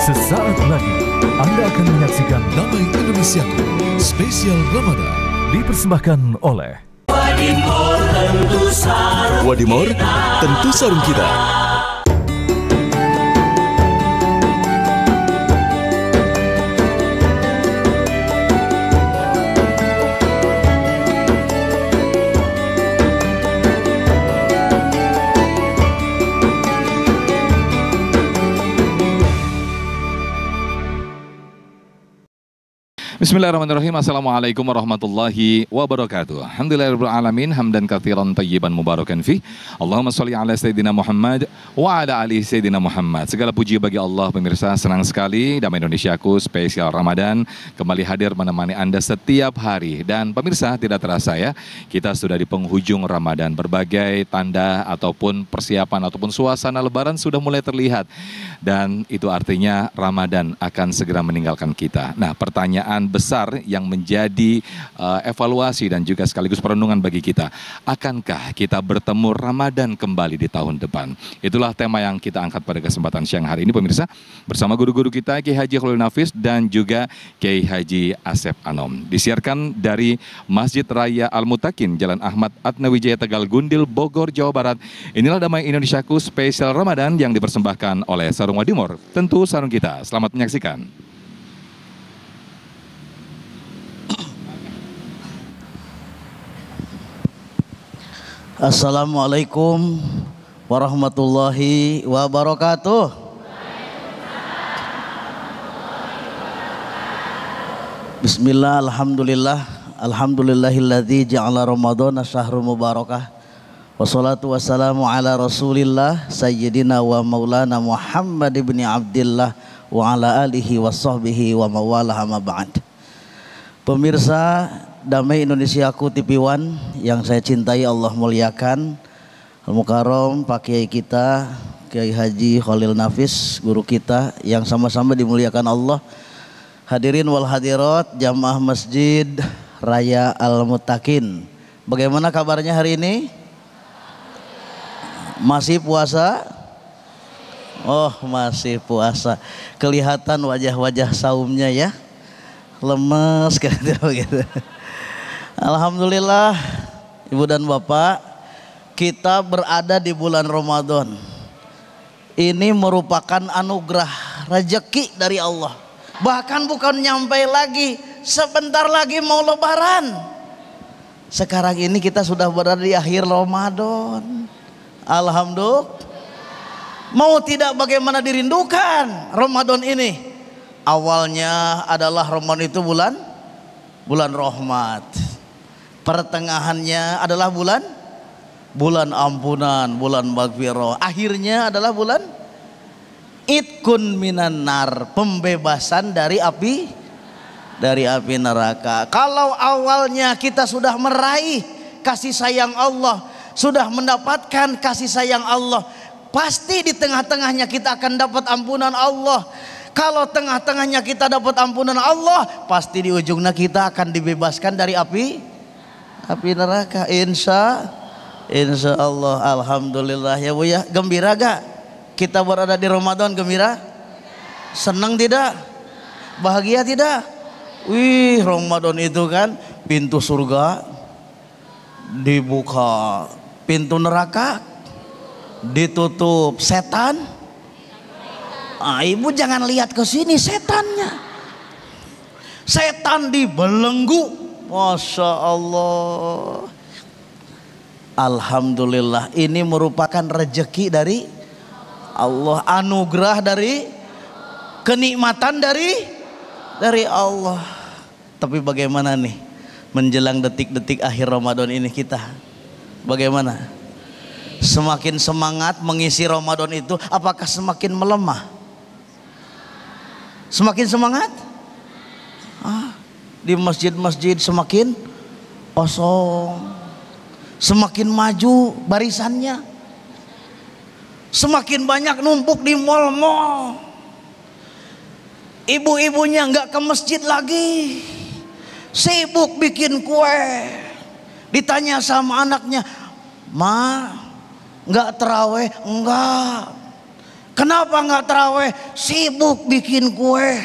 Sesaat lagi Anda akan menyaksikan Damai Indonesiaku Spesial Ramadan dipersembahkan oleh Wadimor tentu sarung kita. Bismillahirrahmanirrahim. Assalamualaikum warahmatullahi wabarakatuh. Alhamdulillahirabbil alamin, hamdan katsiran thayyiban mubarakan fi. Allahumma shalli ala sayyidina Muhammad wa ala ali sayyidina Muhammad. Segala puji bagi Allah. Pemirsa, senang sekali Damai Indonesiaku spesial Ramadan kembali hadir menemani Anda setiap hari. Dan pemirsa, tidak terasa ya, kita sudah di penghujung Ramadan. Berbagai tanda ataupun persiapan ataupun suasana lebaran sudah mulai terlihat. Dan itu artinya Ramadan akan segera meninggalkan kita. Nah, pertanyaan besar yang menjadi evaluasi dan juga sekaligus perenungan bagi kita. Akankah kita bertemu Ramadan kembali di tahun depan? Itulah tema yang kita angkat pada kesempatan siang hari ini, pemirsa. Bersama guru-guru kita, Kiai Haji Khalil Nafis dan juga Kiai Haji Asep Anom. Disiarkan dari Masjid Raya Al-Mutakin, Jalan Ahmad Atnawijaya Tegal Gundil, Bogor, Jawa Barat. Inilah Damai Indonesiaku spesial Ramadan yang dipersembahkan oleh Sarung Wadimor. Tentu sarung kita. Selamat menyaksikan. Assalamualaikum warahmatullahi wabarakatuh. Bismillah, alhamdulillah, alhamdulillahilladzi ja'ala Ramadhana syahrul mubarakah. Wassalatu wassalamu ala rasulillah sayyidina wa maulana Muhammad ibn Abdillah wa ala alihi wa sahbihi wa mawalah ma ba'd. Pemirsa Damai Indonesiaku TV One yang saya cintai, Allah muliakan, Al-Mukarram Pak Kiai kita Kiai Haji Khalil Nafis, guru kita yang sama-sama dimuliakan Allah. Hadirin wal hadirat jamaah Masjid Raya Al-Mutakin, bagaimana kabarnya hari ini? Masih puasa? Oh, masih puasa. Kelihatan wajah-wajah saumnya ya, lemes gitu. Alhamdulillah, Ibu dan Bapak, kita berada di bulan Ramadan. Ini merupakan anugerah, rezeki dari Allah. Bahkan bukan nyampe lagi, sebentar lagi mau lebaran. Sekarang ini kita sudah berada di akhir Ramadan. Alhamdulillah. Mau tidak bagaimana dirindukan Ramadan ini. Awalnya adalah Ramadan itu bulan rahmat. Pertengahannya adalah bulan ampunan, bulan maghfirah. Akhirnya adalah bulan Idkun minan nar, pembebasan dari api neraka. Kalau awalnya kita sudah meraih kasih sayang Allah, sudah mendapatkan kasih sayang Allah, pasti di tengah-tengahnya kita akan dapat ampunan Allah. Kalau tengah-tengahnya kita dapat ampunan Allah, pasti di ujungnya kita akan dibebaskan dari api neraka. Insya Allah. Alhamdulillah ya Bu ya. Gembira gak kita berada di Ramadan? Gembira? Senang tidak? Bahagia tidak? Wih, Ramadan itu kan pintu surga dibuka, pintu neraka ditutup. Setan, Ibu jangan lihat ke sini, setannya. Setan dibelenggu. Masya Allah. Alhamdulillah, ini merupakan rezeki dari Allah, anugerah dari, kenikmatan dari Allah. Tapi bagaimana nih menjelang detik-detik akhir Ramadan ini kita? Bagaimana? Semakin semangat mengisi Ramadan itu, apakah semakin melemah? Semakin semangat? Di masjid-masjid semakin kosong, semakin maju barisannya, semakin banyak numpuk di mal-mal. Ibu-ibunya nggak ke masjid lagi, sibuk bikin kue. Ditanya sama anaknya, "Ma, nggak terawih?" "Enggak." Kenapa nggak terawih? Sibuk bikin kue.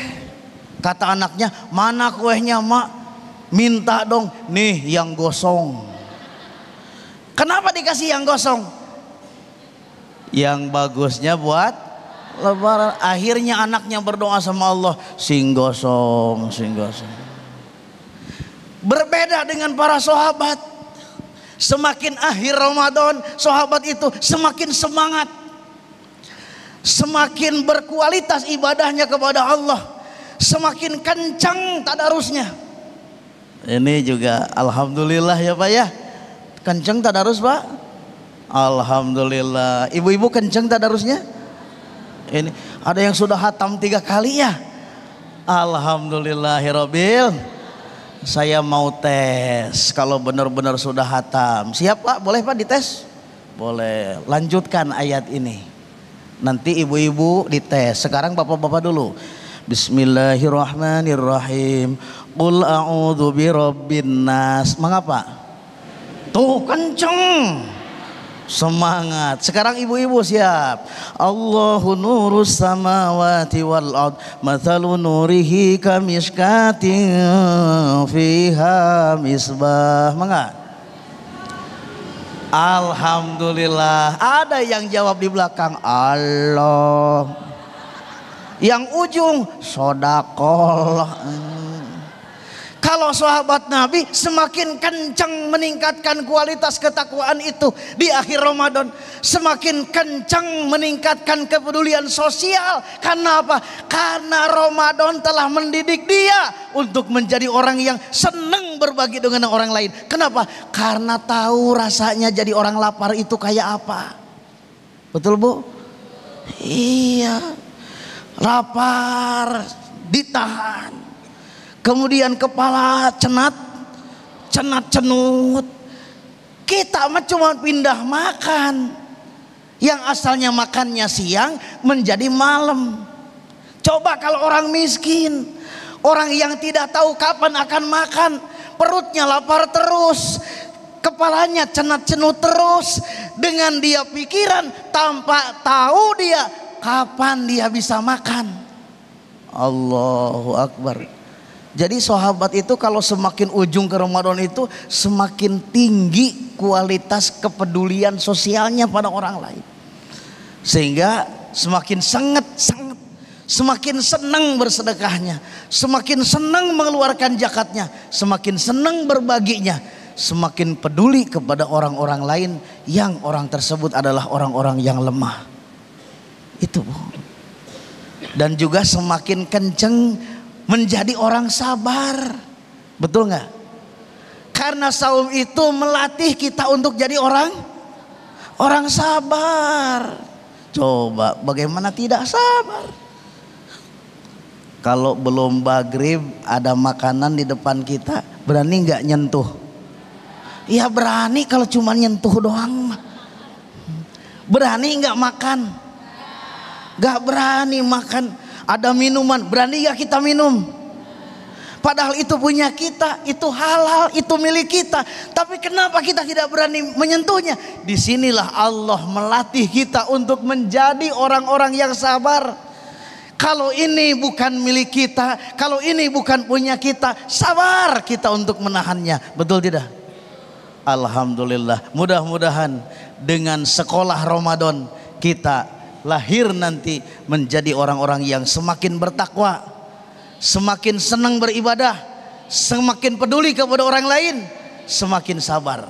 Kata anaknya, mana kuenya mak? Minta dong. Nih yang gosong. Kenapa dikasih yang gosong? Yang bagusnya buat lebaran. Akhirnya anaknya berdoa sama Allah, sing gosong, sing gosong. Berbeda dengan para sahabat. Semakin akhir Ramadan, sahabat itu semakin semangat, semakin berkualitas ibadahnya kepada Allah, semakin kencang tadarusnya. Ini juga alhamdulillah ya Pak ya. Kencang tadarus Pak? Alhamdulillah. Ibu-ibu kencang tadarusnya? Ini ada yang sudah hatam 3 kali ya? Alhamdulillahirabbil. Saya mau tes kalau benar-benar sudah hatam. Siap Pak? Boleh Pak dites? Boleh. Lanjutkan ayat ini. Nanti ibu-ibu dites. Sekarang bapak-bapak dulu. Bismillahirrahmanirrahim. Qul a'udzu birabbin nas. Mengapa? Tuh kenceng. Semangat. Sekarang ibu-ibu siap. Allahu nurus samawati wal ard. Mathalu nurihi kamishkatin fiha misbah. Mengapa? Alhamdulillah. Ada yang jawab di belakang Allah. Yang ujung sodakol. Kalau sahabat Nabi semakin kencang meningkatkan kualitas ketakwaan itu di akhir Ramadan, semakin kencang meningkatkan kepedulian sosial. Karena apa? Karena Ramadan telah mendidik dia untuk menjadi orang yang senang berbagi dengan orang lain. Kenapa? Karena tahu rasanya jadi orang lapar itu kayak apa. Betul Bu? Iya. Lapar ditahan. Kemudian kepala cenut. Kita mah cuma pindah makan. Yang asalnya makannya siang menjadi malam. Coba kalau orang miskin, orang yang tidak tahu kapan akan makan, perutnya lapar terus, kepalanya cenut terus, dengan dia pikiran tanpa tahu dia kapan dia bisa makan. Allahu Akbar. Jadi sahabat itu kalau semakin ujung ke Ramadan itu semakin tinggi kualitas kepedulian sosialnya pada orang lain. Sehingga semakin semakin senang bersedekahnya, semakin senang mengeluarkan zakatnya, semakin senang berbaginya, semakin peduli kepada orang-orang lain yang orang tersebut adalah orang-orang yang lemah. Itu Bu. Dan juga semakin kenceng menjadi orang sabar. Betul nggak? Karena saum itu melatih kita untuk jadi orang sabar. Coba bagaimana tidak sabar? Kalau belum maghrib ada makanan di depan kita, berani nggak nyentuh? Ya berani kalau cuma nyentuh doang. Berani nggak makan? Nggak berani makan. Ada minuman, berani gak kita minum? Padahal itu punya kita, itu halal, itu milik kita. Tapi kenapa kita tidak berani menyentuhnya? Disinilah Allah melatih kita untuk menjadi orang-orang yang sabar. Kalau ini bukan milik kita, kalau ini bukan punya kita, sabar kita untuk menahannya. Betul tidak? Alhamdulillah. Mudah-mudahan dengan sekolah Ramadan kita lahir nanti menjadi orang-orang yang semakin bertakwa, semakin senang beribadah, semakin peduli kepada orang lain, semakin sabar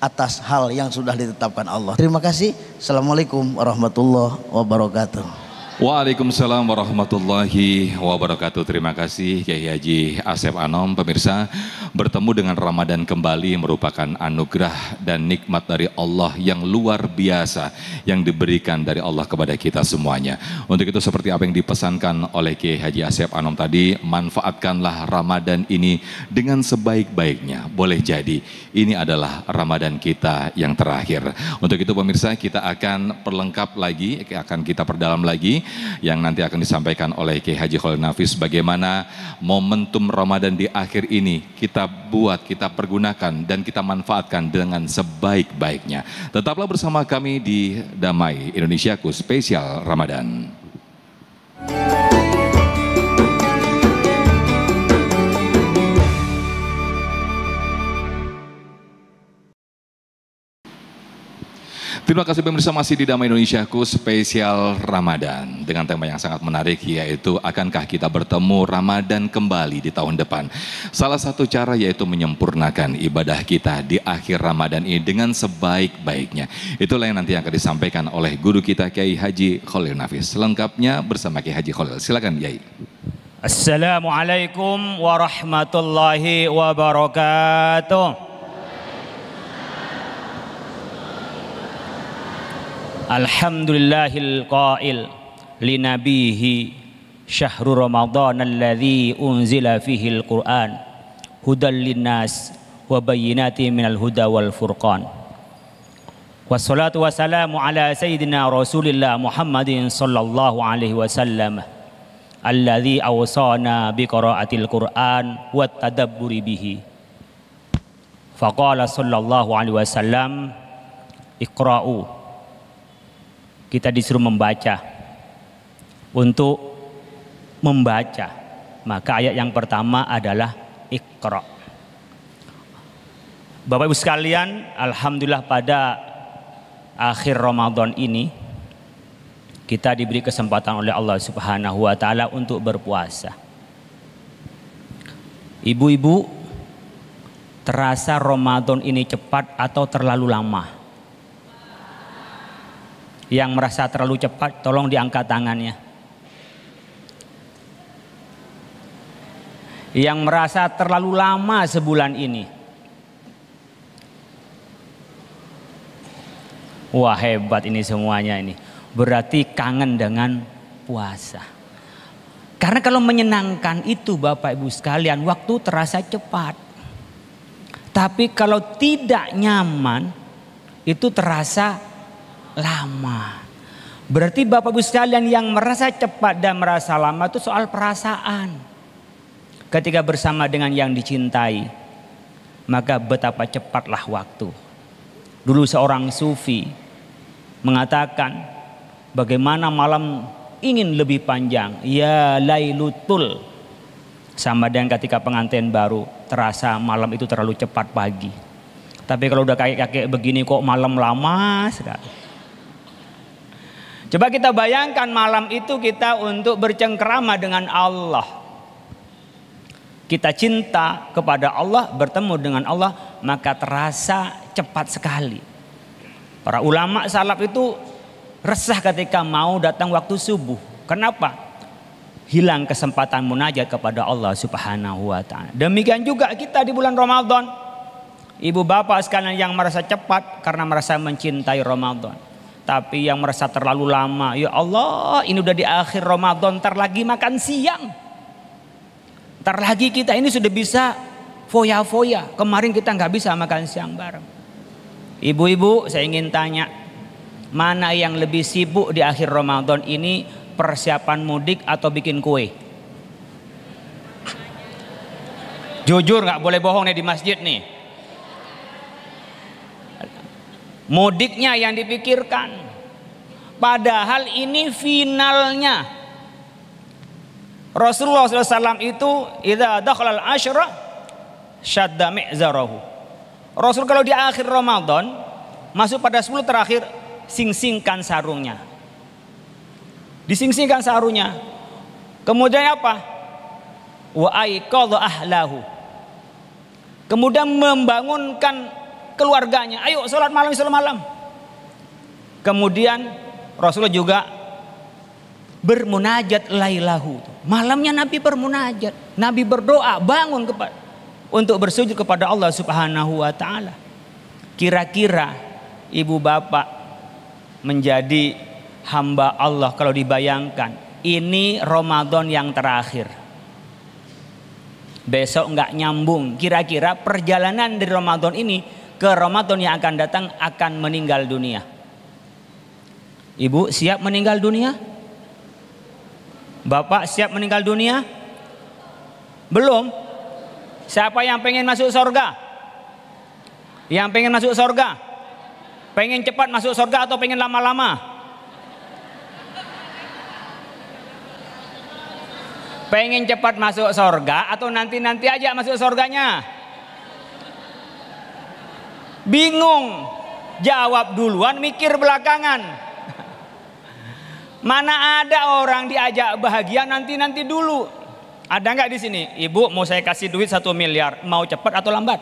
atas hal yang sudah ditetapkan Allah. Terima kasih. Assalamualaikum warahmatullahi wabarakatuh. Waalaikumsalam warahmatullahi wabarakatuh. Terima kasih Kiai Haji Asep Anom. Pemirsa, bertemu dengan Ramadan kembali merupakan anugerah dan nikmat dari Allah yang luar biasa yang diberikan dari Allah kepada kita semuanya. Untuk itu seperti apa yang dipesankan oleh Kiai Haji Asep Anom tadi, manfaatkanlah Ramadan ini dengan sebaik-baiknya. Boleh jadi ini adalah Ramadan kita yang terakhir. Untuk itu pemirsa, kita akan perlengkap lagi, akan kita perdalam lagi yang nanti akan disampaikan oleh Kiai Haji Khalil Nafis, bagaimana momentum Ramadan di akhir ini kita buat, kita pergunakan dan kita manfaatkan dengan sebaik-baiknya. Tetaplah bersama kami di Damai Indonesiaku spesial Ramadan. Terima kasih pemirsa, masih di Damai Indonesiaku spesial Ramadan dengan tema yang sangat menarik, yaitu akankah kita bertemu Ramadan kembali di tahun depan. Salah satu cara yaitu menyempurnakan ibadah kita di akhir Ramadan ini dengan sebaik-baiknya. Itulah yang nanti akan disampaikan oleh guru kita Kiai Haji Khalil Nafis. Selengkapnya bersama Kiai Haji Khalil. Silakan Kiai. Assalamualaikum warahmatullahi wabarakatuh. Alhamdulillahil qail li nabihi syahrul ramadhan alladzi unzila fihi al-Qur'an hudal linnas wa bayyinatin minal huda wal furqan. Wassalatu wassalamu ala sayyidina Rasulillah Muhammadin sallallahu alaihi wasallam alladzi awsana bi qiraatil Qur'an wa tadabburi bihi. Faqala sallallahu alaihi wasallam iqra'u. Kita disuruh membaca. Untuk membaca, maka ayat yang pertama adalah Iqra. Bapak Ibu sekalian, alhamdulillah pada akhir Ramadan ini kita diberi kesempatan oleh Allah Subhanahu wa taala untuk berpuasa. Ibu-ibu, terasa Ramadan ini cepat atau terlalu lama? Yang merasa terlalu cepat, tolong diangkat tangannya. Yang merasa terlalu lama sebulan ini. Wah, hebat ini semuanya ini. Berarti kangen dengan puasa. Karena kalau menyenangkan itu Bapak Ibu sekalian, waktu terasa cepat. Tapi kalau tidak nyaman, itu terasa lama. Berarti Bapak Ibu sekalian, yang merasa cepat dan merasa lama itu soal perasaan. Ketika bersama dengan yang dicintai, maka betapa cepatlah waktu. Dulu seorang sufi mengatakan, bagaimana malam ingin lebih panjang, ya lailutul. Sama dengan ketika pengantin baru, terasa malam itu terlalu cepat pagi. Tapi kalau udah kakek-kakek begini kok malam lama sekali. Coba kita bayangkan malam itu kita untuk bercengkrama dengan Allah. Kita cinta kepada Allah, bertemu dengan Allah, maka terasa cepat sekali. Para ulama salaf itu resah ketika mau datang waktu subuh. Kenapa? Hilang kesempatan munajat kepada Allah Subhanahu wa taala. Demikian juga kita di bulan Ramadan. Ibu bapak sekalian yang merasa cepat karena merasa mencintai Ramadan. Tapi yang merasa terlalu lama, ya Allah, ini udah di akhir Ramadan, ntar lagi makan siang. Ntar lagi kita ini sudah bisa foya-foya. Kemarin kita nggak bisa makan siang bareng. Ibu-ibu, saya ingin tanya, mana yang lebih sibuk di akhir Ramadan ini, persiapan mudik atau bikin kue? Jujur, nggak boleh bohong nih di masjid nih. Mudiknya yang dipikirkan. Padahal ini finalnya. Rasulullah SAW itu idza dakhalal asyra syadda mi'zarahu. Rasul kalau di akhir Ramadan masuk pada 10 terakhir, sing-singkan sarungnya. Dising-singkan sarungnya. Kemudian apa? Wa aiqadha ahlahu. Kemudian membangunkan keluarganya, ayo sholat malam, sholat malam. Kemudian Rasulullah juga bermunajat lailahu. Malamnya Nabi bermunajat, Nabi berdoa, bangun untuk bersujud kepada Allah Subhanahu wa taala. Kira-kira ibu bapak menjadi hamba Allah kalau dibayangkan ini Ramadan yang terakhir. Besok nggak nyambung. Kira-kira perjalanan dari Ramadan ini ke Ramadan yang akan datang akan meninggal dunia. Ibu siap meninggal dunia? Bapak siap meninggal dunia? Belum. Siapa yang pengen masuk surga? Yang pengen masuk surga? Pengen cepat masuk surga atau pengen lama-lama? Pengen cepat masuk surga atau nanti-nanti aja masuk surganya? Bingung. Jawab duluan, mikir belakangan. Mana ada orang diajak bahagia nanti-nanti dulu? Ada nggak di sini? Ibu, mau saya kasih duit 1 miliar, mau cepat atau lambat?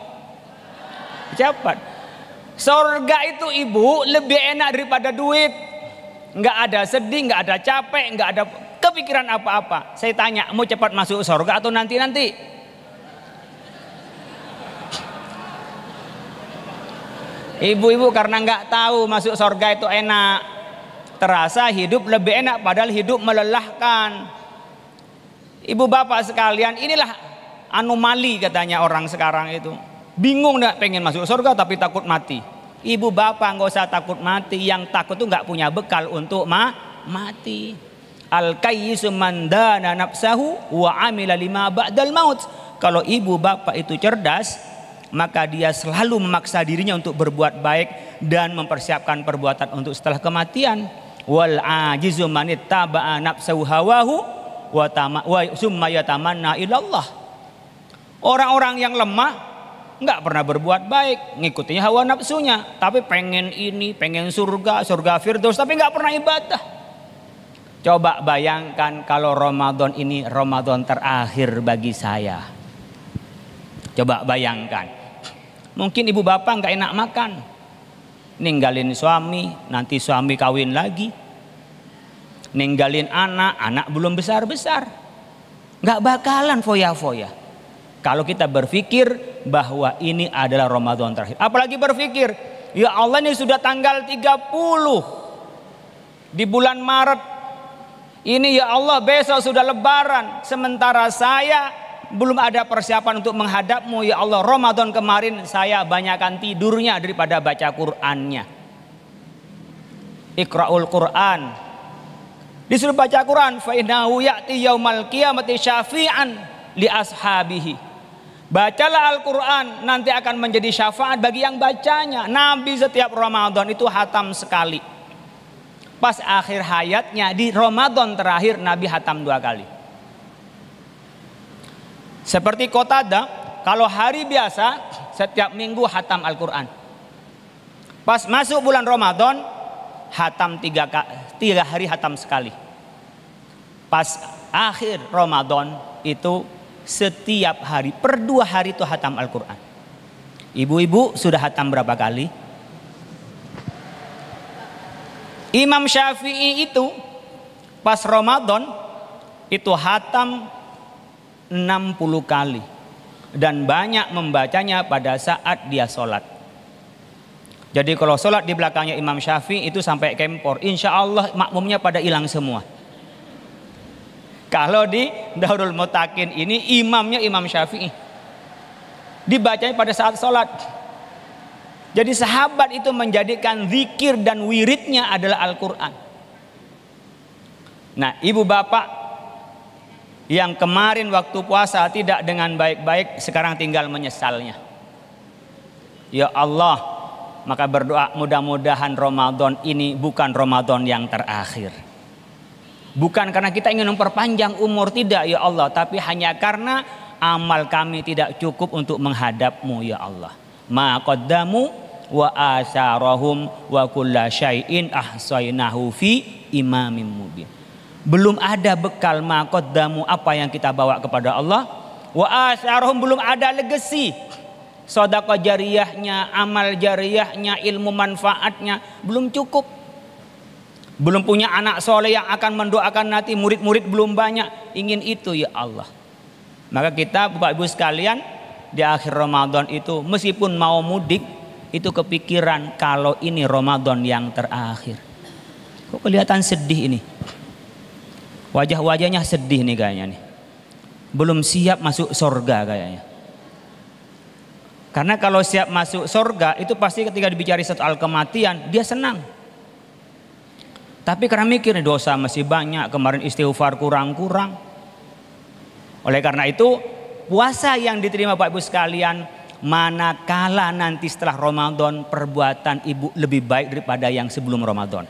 Cepat. Surga itu ibu lebih enak daripada duit. Nggak ada sedih, nggak ada capek, nggak ada kepikiran apa-apa. Saya tanya, mau cepat masuk surga atau nanti-nanti? Ibu-ibu karena nggak tahu masuk surga itu enak. Terasa hidup lebih enak padahal hidup melelahkan. Ibu bapak sekalian, inilah anomali katanya orang sekarang itu. Bingung nggak pengen masuk surga tapi takut mati. Ibu bapak nggak usah takut mati. Yang takut tuh nggak punya bekal untuk mati. Al-kayyisu man dana nafsahu wa amila lima ba'dal maut. Kalau ibu bapak itu cerdas, maka dia selalu memaksa dirinya untuk berbuat baik dan mempersiapkan perbuatan untuk setelah kematian. Wal ajizu man ittaba'a nafsahu hawahu wa summa yatamanna ilallah. Orang-orang yang lemah nggak pernah berbuat baik, ngikutinya hawa nafsunya, tapi pengen ini, pengen surga firdaus, tapi nggak pernah ibadah. Coba bayangkan kalau Ramadan ini Ramadan terakhir bagi saya. Coba bayangkan, mungkin ibu bapak nggak enak makan, ninggalin suami, nanti suami kawin lagi, ninggalin anak belum besar-besar, nggak bakalan foya-foya. Kalau kita berpikir bahwa ini adalah Ramadan terakhir, apalagi berpikir, ya Allah ini sudah tanggal 30 di bulan Maret, ini ya Allah besok sudah Lebaran, sementara saya belum ada persiapan untuk menghadapmu ya Allah. Ramadan kemarin saya banyakkan tidurnya daripada baca Qur'annya. Iqra'ul Qur'an, disuruh baca Qur'an. Fa innahu ya'ti yaumal qiyamati syafi'an li ashabihi. Bacalah Al-Qur'an, nanti akan menjadi syafaat bagi yang bacanya. Nabi setiap Ramadan itu hatam sekali. Pas akhir hayatnya di Ramadan terakhir Nabi hatam 2 kali. Seperti Qatadah, kalau hari biasa setiap minggu hatam Al-Quran. Pas masuk bulan Ramadan, hatam 3 hari hatam sekali. Pas akhir Ramadan itu setiap hari, per 2 hari itu hatam Al-Quran. Ibu-ibu sudah hatam berapa kali? Imam Syafi'i itu pas Ramadan itu hatam 60 kali dan banyak membacanya pada saat dia sholat. Jadi kalau sholat di belakangnya Imam Syafi'i itu sampai kempor, insya Allah makmumnya pada hilang semua. Kalau di Darul Mutakin ini imamnya Imam Syafi'i, dibacanya pada saat sholat. Jadi sahabat itu menjadikan zikir dan wiridnya adalah Al-Quran. Nah ibu bapak yang kemarin waktu puasa tidak dengan baik-baik, sekarang tinggal menyesalnya. Ya Allah, maka berdoa mudah-mudahan Ramadan ini bukan Ramadan yang terakhir. Bukan karena kita ingin memperpanjang umur, tidak ya Allah, tapi hanya karena amal kami tidak cukup untuk menghadapmu ya Allah. Ma qaddamu wa asarahum wa kulla syai'in ahsaynahu fi imamin mubin. Belum ada bekal maqaddamu, apa yang kita bawa kepada Allah. Wa asarhum, belum ada legacy, sedekah jariyahnya, amal jariyahnya, ilmu manfaatnya belum cukup. Belum punya anak soleh yang akan mendoakan nanti, murid-murid belum banyak. Ingin itu ya Allah. Maka kita Bapak Ibu sekalian di akhir Ramadan itu meskipun mau mudik itu kepikiran kalau ini Ramadan yang terakhir. Kok kelihatan sedih ini? Wajah-wajahnya sedih nih kayaknya nih. Belum siap masuk surga kayaknya. Karena kalau siap masuk surga itu pasti ketika dibicari soal kematian dia senang. Tapi karena mikir dosa masih banyak, kemarin istighfar kurang-kurang. Oleh karena itu puasa yang diterima Bapak Ibu sekalian, manakala nanti setelah Ramadan perbuatan ibu lebih baik daripada yang sebelum Ramadan.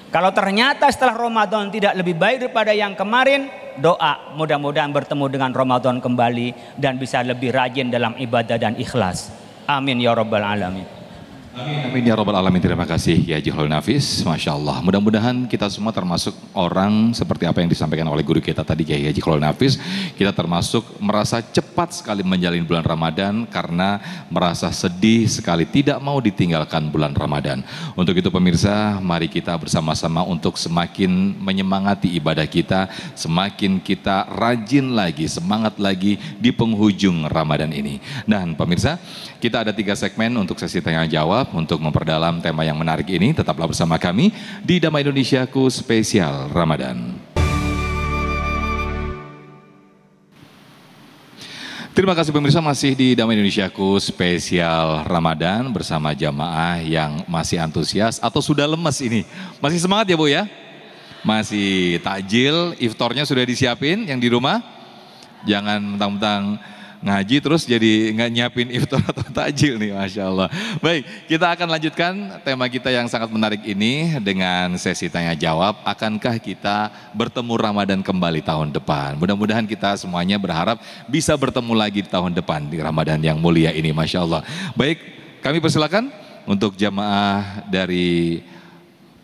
Kalau ternyata setelah Ramadan tidak lebih baik daripada yang kemarin, doa mudah-mudahan bertemu dengan Ramadan kembali dan bisa lebih rajin dalam ibadah dan ikhlas. Amin ya rabbal alamin. Amin ya robbal alamin. Terima kasih ya Haji Khalil Nafis. Masya Allah. Mudah-mudahan kita semua termasuk orang seperti apa yang disampaikan oleh guru kita tadi Kiai Haji Khalil Nafis. Kita termasuk merasa cepat sekali menjalin bulan Ramadan karena merasa sedih sekali tidak mau ditinggalkan bulan Ramadan. Untuk itu pemirsa, mari kita bersama-sama untuk semakin menyemangati ibadah kita, semakin kita rajin lagi, semangat lagi di penghujung Ramadan ini. Dan pemirsa, kita ada 3 segmen untuk sesi tanya jawab. Untuk memperdalam tema yang menarik ini, tetaplah bersama kami di Damai Indonesiaku Spesial Ramadan. Terima kasih pemirsa, masih di Damai Indonesiaku Spesial Ramadan bersama jamaah yang masih antusias atau sudah lemes ini. Masih semangat ya Bu ya? Masih takjil, iftarnya sudah disiapin yang di rumah? Jangan mentang-mentang ngaji terus jadi nggak nyiapin iftar atau takjil nih, Masya Allah. Baik, kita akan lanjutkan tema kita yang sangat menarik ini dengan sesi tanya jawab. Akankah kita bertemu Ramadan kembali tahun depan? Mudah-mudahan kita semuanya berharap bisa bertemu lagi di tahun depan di Ramadan yang mulia ini, Masya Allah. Baik, kami persilakan untuk jamaah dari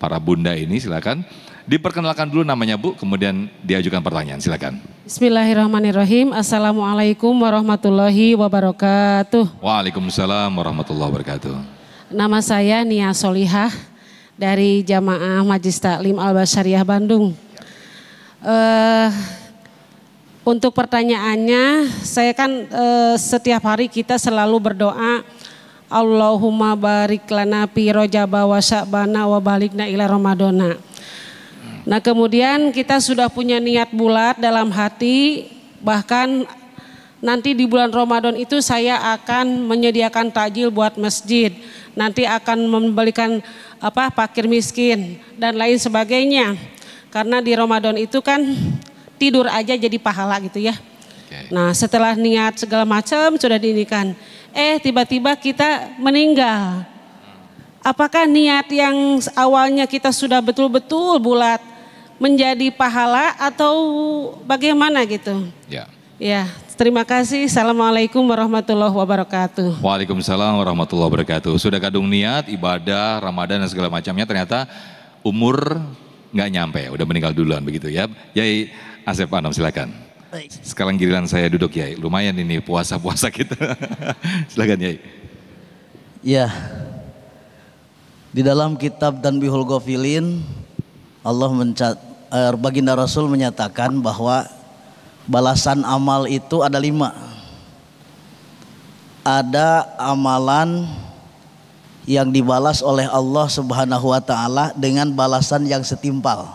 para bunda ini, silakan. Diperkenalkan dulu namanya Bu, kemudian diajukan pertanyaan, silakan. Bismillahirrahmanirrahim. Assalamualaikum warahmatullahi wabarakatuh. Waalaikumsalam warahmatullahi wabarakatuh. Nama saya Nia Solihah dari Jamaah Majlis Taklim Al-Basyariah Bandung. Untuk pertanyaannya, saya kan setiap hari kita selalu berdoa, Allahumma barik lana fi Rajaba wa Sya'bana wa balikna ila Ramadana. Nah kemudian kita sudah punya niat bulat dalam hati, bahkan nanti di bulan Ramadan itu saya akan menyediakan takjil buat masjid, nanti akan membelikan fakir miskin dan lain sebagainya. Karena di Ramadan itu kan tidur aja jadi pahala gitu ya. Nah setelah niat segala macam sudah diinikan, tiba-tiba kita meninggal. Apakah niat yang awalnya kita sudah betul-betul bulat menjadi pahala atau bagaimana gitu? Ya, terima kasih. Assalamualaikum warahmatullahi wabarakatuh. Waalaikumsalam warahmatullahi wabarakatuh. Sudah kadung niat, ibadah, Ramadan dan segala macamnya, ternyata umur nggak nyampe, udah meninggal duluan begitu ya. Yai Asep Anam, silakan. Sekarang giliran saya duduk Yai. Lumayan ini puasa-puasa kita. Silakan Yai. Ya, di dalam kitab Tanbihul Ghafilin, Allah baginda Rasul menyatakan bahwa balasan amal itu ada 5. Ada amalan yang dibalas oleh Allah Subhanahu wa Ta'ala dengan balasan yang setimpal.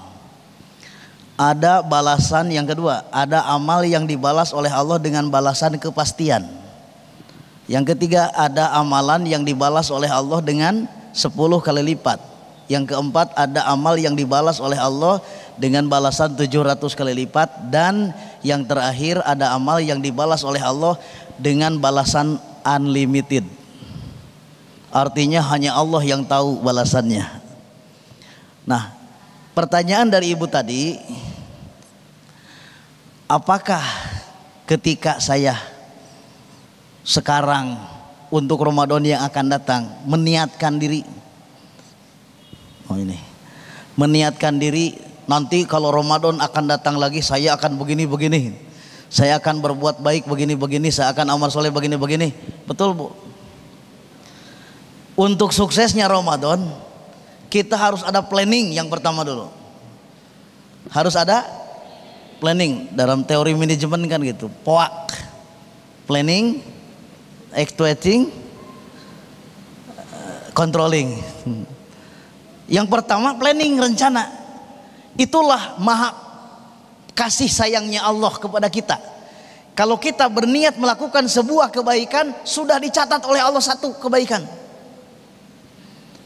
Ada balasan yang kedua, ada amal yang dibalas oleh Allah dengan balasan kepastian. Yang ketiga, ada amalan yang dibalas oleh Allah dengan 10 kali lipat. Yang keempat, ada amal yang dibalas oleh Allah dengan balasan 700 kali lipat. Dan yang terakhir, ada amal yang dibalas oleh Allah dengan balasan unlimited. Artinya hanya Allah yang tahu balasannya. Nah, pertanyaan dari ibu tadi, apakah ketika saya sekarang untuk Ramadan yang akan datang meniatkan diri, meniatkan diri nanti kalau Ramadan akan datang lagi saya akan begini-begini, saya akan berbuat baik begini-begini, saya akan amal soleh begini-begini. Betul Bu? Untuk suksesnya Ramadan kita harus ada planning yang pertama dulu. Harus ada planning. Dalam teori manajemen kan gitu, POAK. Planning, actuating, controlling. Yang pertama planning, rencana. Itulah maha kasih sayangnya Allah kepada kita. Kalau kita berniat melakukan sebuah kebaikan, sudah dicatat oleh Allah satu kebaikan.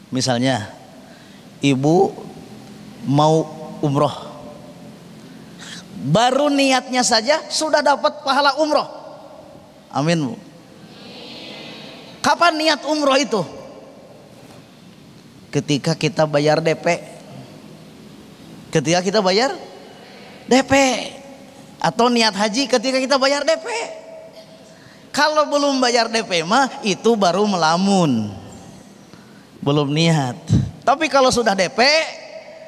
Misalnya ibu mau umroh, baru niatnya saja sudah dapat pahala umroh. Amin, Bu. Kapan niat umroh itu? Ketika kita bayar DP. Ketika kita bayar DP. Atau niat haji ketika kita bayar DP. Kalau belum bayar DP mah itu baru melamun, belum niat. Tapi kalau sudah DP,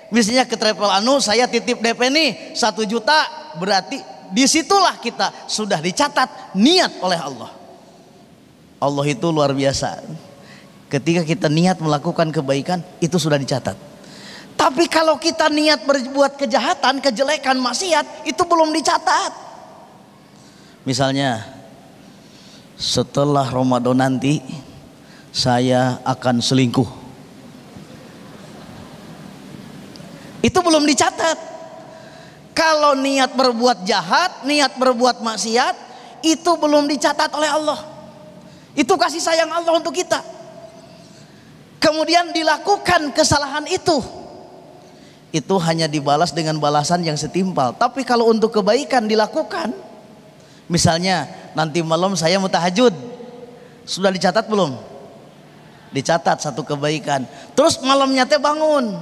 misalnya ke Travel Anu, saya titip DP nih 1 juta, berarti disitulah kita sudah dicatat niat oleh Allah. Allah itu luar biasa. Ketika kita niat melakukan kebaikan, itu sudah dicatat. Tapi kalau kita niat berbuat kejahatan, kejelekan, maksiat, itu belum dicatat. Misalnya, setelah Ramadan nanti saya akan selingkuh. Itu belum dicatat. Kalau niat berbuat jahat, niat berbuat maksiat, itu belum dicatat oleh Allah. Itu kasih sayang Allah untuk kita. Kemudian dilakukan kesalahan itu hanya dibalas dengan balasan yang setimpal. Tapi kalau untuk kebaikan dilakukan, misalnya nanti malam saya mau tahajud, sudah dicatat belum? Dicatat 1 kebaikan. Terus malamnya teh bangun,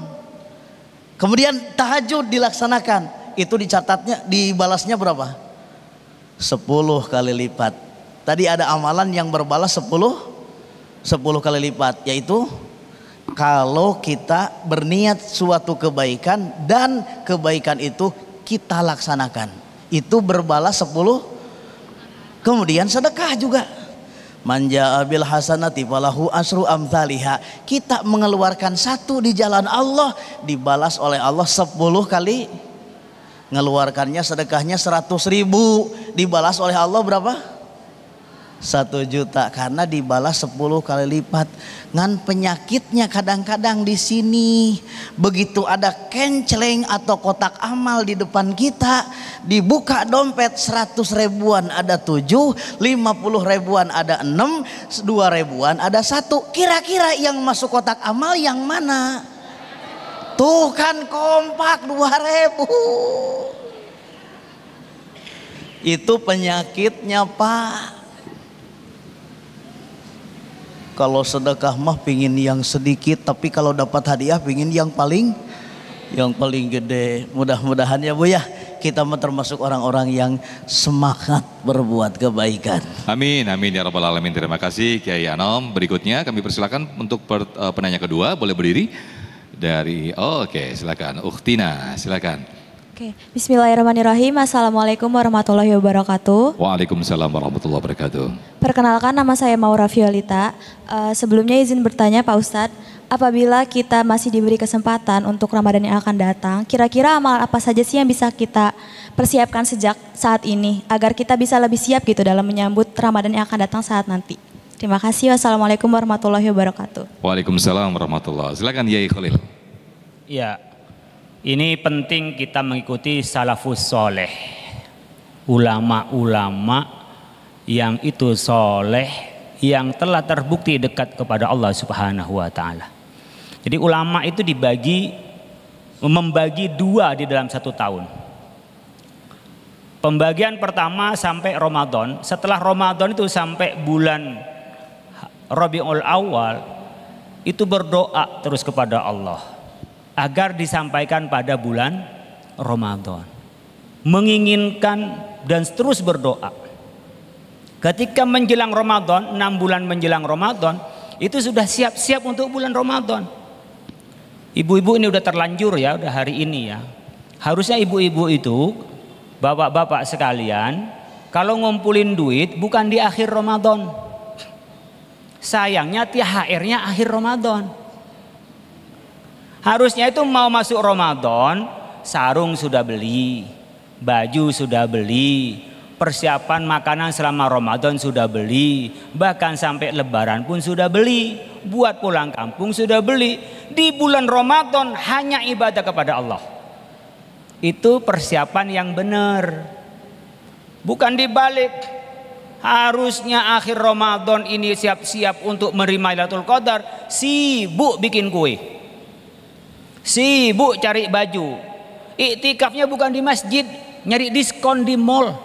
kemudian tahajud dilaksanakan, itu dicatatnya, dibalasnya berapa? 10 kali lipat. Tadi ada amalan yang berbalas 10 kali lipat, yaitu kalau kita berniat suatu kebaikan dan kebaikan itu kita laksanakan, itu berbalas 10. Kemudian sedekah juga. Manja bil hasanati falahu asru amthaliha. Kita mengeluarkan 1 di jalan Allah, dibalas oleh Allah 10 kali. Ngeluarkannya sedekahnya 100.000, dibalas oleh Allah berapa? 1 juta, karena dibalas 10 kali lipat. Ngan penyakitnya kadang-kadang di sini, begitu ada kenceleng atau kotak amal di depan kita, dibuka dompet 100 ribuan ada 7, 50 ribuan ada 6, 2 ribuan ada 1. Kira-kira yang masuk kotak amal yang mana? Tuh kan kompak 2.000. Itu penyakitnya, Pak. Kalau sedekah mah pingin yang sedikit, tapi kalau dapat hadiah pingin yang paling gede. Mudah-mudahan ya Bu ya, kita mah termasuk orang-orang yang semangat berbuat kebaikan. Amin, amin ya rabbal alamin. Terima kasih Kiai Anom. Berikutnya kami persilakan untuk penanya kedua, boleh berdiri dari oke, silakan Ukhtina, silakan. Oke, bismillahirrahmanirrahim. Assalamualaikum warahmatullahi wabarakatuh. Waalaikumsalam warahmatullahi wabarakatuh. Perkenalkan, nama saya Maura Violita. Sebelumnya izin bertanya Pak Ustadz, apabila kita masih diberi kesempatan untuk Ramadan yang akan datang, kira-kira amal apa saja sih yang bisa kita persiapkan sejak saat ini agar kita bisa lebih siap gitu dalam menyambut Ramadan yang akan datang saat nanti? Terima kasih. Wassalamualaikum warahmatullahi wabarakatuh. Waalaikumsalam warahmatullahi wabarakatuh. Silakan Yai Khalil. Ya, ini penting kita mengikuti salafus soleh, ulama-ulama yang itu soleh, yang telah terbukti dekat kepada Allah Subhanahu wa Ta'ala. Jadi ulama itu membagi 2 di dalam 1 tahun. Pembagian pertama sampai Ramadan, setelah Ramadan itu sampai bulan Rabiul Awal, itu berdoa terus kepada Allah agar disampaikan pada bulan Ramadan. Menginginkan dan terus berdoa. Ketika menjelang Ramadan, 6 bulan menjelang Ramadan, itu sudah siap-siap untuk bulan Ramadan. Ibu-ibu ini udah terlanjur ya, udah hari ini ya. Harusnya ibu-ibu itu, bapak-bapak sekalian, kalau ngumpulin duit bukan di akhir Ramadan. Sayangnya THR-nya akhir Ramadan. Harusnya itu mau masuk Ramadan, sarung sudah beli, baju sudah beli, persiapan makanan selama Ramadan sudah beli, bahkan sampai Lebaran pun sudah beli, buat pulang kampung sudah beli. Di bulan Ramadan hanya ibadah kepada Allah. Itu persiapan yang benar, bukan dibalik. Harusnya akhir Ramadan ini siap-siap untuk menerima Lailatul Qadar, sibuk bikin kue, sibuk cari baju. Iktikafnya bukan di masjid, nyari diskon di mall.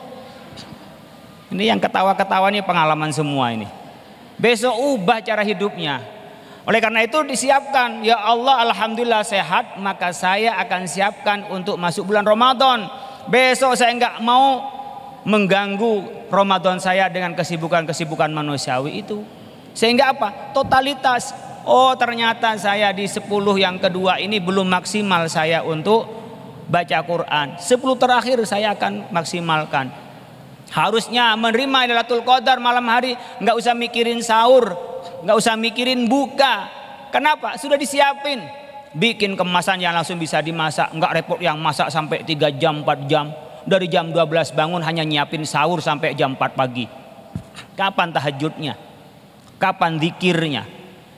Ini yang ketawa-ketawa ini pengalaman semua ini. Besok ubah cara hidupnya. Oleh karena itu disiapkan, ya Allah alhamdulillah sehat, maka saya akan siapkan untuk masuk bulan Ramadan. Besok saya enggak mau mengganggu Ramadan saya dengan kesibukan-kesibukan manusiawi itu. Sehingga apa? Totalitas. Oh ternyata saya di 10 yang kedua ini belum maksimal saya untuk baca Quran. 10 terakhir saya akan maksimalkan. Harusnya menerima Lailatul Qadar malam hari, nggak usah mikirin sahur, nggak usah mikirin buka. Kenapa? Sudah disiapin. Bikin kemasan yang langsung bisa dimasak, nggak repot yang masak sampai 3 jam 4 jam. Dari jam 12 bangun hanya nyiapin sahur sampai jam 4 pagi. Kapan tahajudnya? Kapan zikirnya?